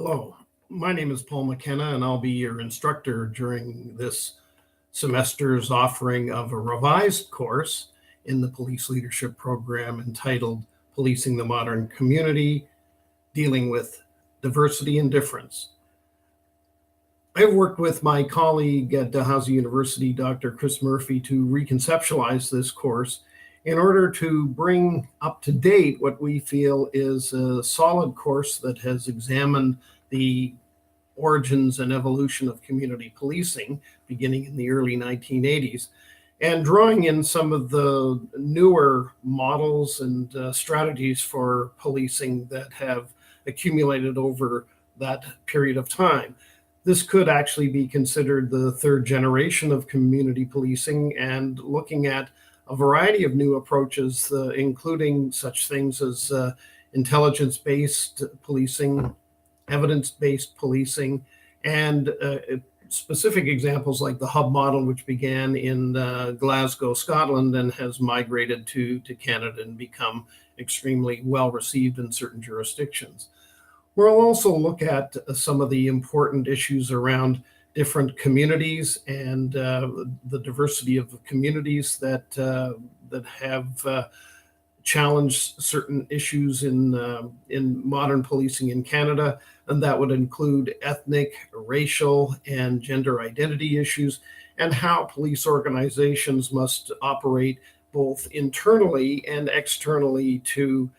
Hello, my name is Paul McKenna, and I'll be your instructor during this semester's offering of a revised course in the police leadership program entitled Policing the Modern Community, Dealing with Diversity and Difference. I've worked with my colleague at Dalhousie University, Dr. Chris Murphy, to reconceptualize this course in order to bring up to date what we feel is a solid course that has examined the origins and evolution of community policing beginning in the early 1980s, and drawing in some of the newer models and strategies for policing that have accumulated over that period of time. This could actually be considered the third generation of community policing, and looking at a variety of new approaches, including such things as intelligence-based policing, evidence-based policing, and specific examples like the hub model, which began in Glasgow, Scotland, and has migrated to Canada and become extremely well received in certain jurisdictions. We'll also look at some of the important issues around different communities and the diversity of the communities that have challenged certain issues in modern policing in Canada, and that would include ethnic, racial, and gender identity issues, and how police organizations must operate both internally and externally to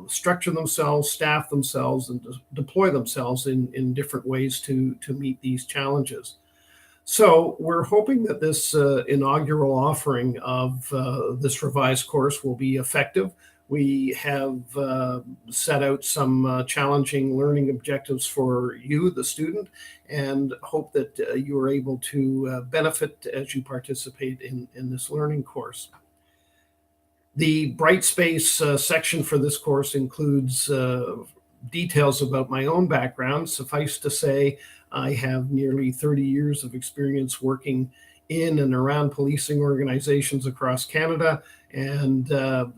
structure themselves, staff themselves, and deploy themselves in different ways to meet these challenges. So we're hoping that this inaugural offering of this revised course will be effective. We have set out some challenging learning objectives for you, the student, and hope that you are able to benefit as you participate in this learning course. The Bright Space section for this course includes details about my own background. Suffice to say, I have nearly 30 years of experience working in and around policing organizations across Canada, and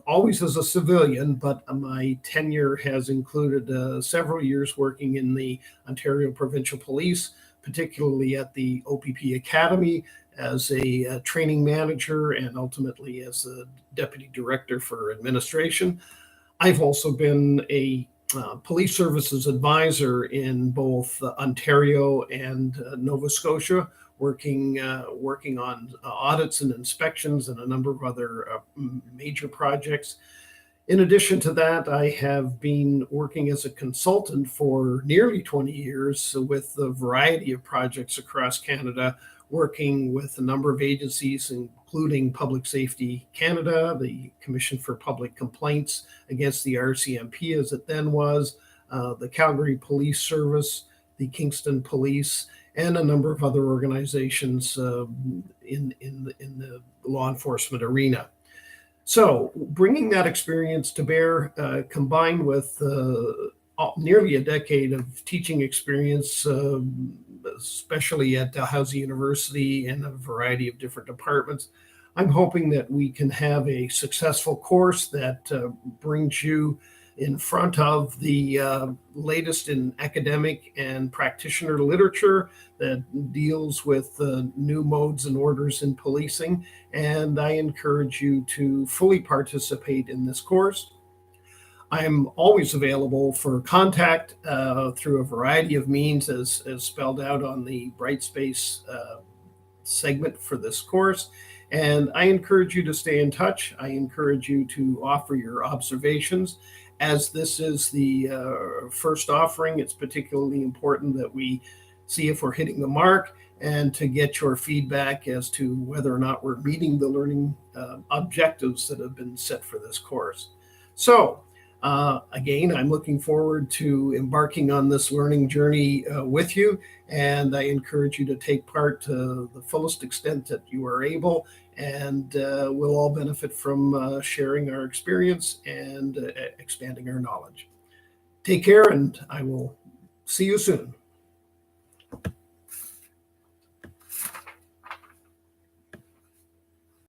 always as a civilian, but my tenure has included several years working in the Ontario Provincial Police, particularly at the OPP Academy, as a training manager and ultimately as a deputy director for administration. I've also been a police services advisor in both Ontario and Nova Scotia, working on audits and inspections and a number of other major projects. In addition to that, I have been working as a consultant for nearly 20 years with a variety of projects across Canada, working with a number of agencies, including Public Safety Canada, the Commission for Public Complaints against the RCMP as it then was, the Calgary Police Service, the Kingston Police, and a number of other organizations in the law enforcement arena. So bringing that experience to bear, combined with nearly a decade of teaching experience, especially at Dalhousie University and a variety of different departments, I'm hoping that we can have a successful course that brings you in front of the latest in academic and practitioner literature that deals with new modes and orders in policing. And I encourage you to fully participate in this course. I'm always available for contact through a variety of means as spelled out on the Brightspace segment for this course. And I encourage you to stay in touch. I encourage you to offer your observations. As this is the first offering, it's particularly important that we see if we're hitting the mark and to get your feedback as to whether or not we're meeting the learning objectives that have been set for this course. So again, I'm looking forward to embarking on this learning journey with you, and I encourage you to take part to the fullest extent that you are able, and we'll all benefit from sharing our experience and expanding our knowledge. Take care, and I will see you soon.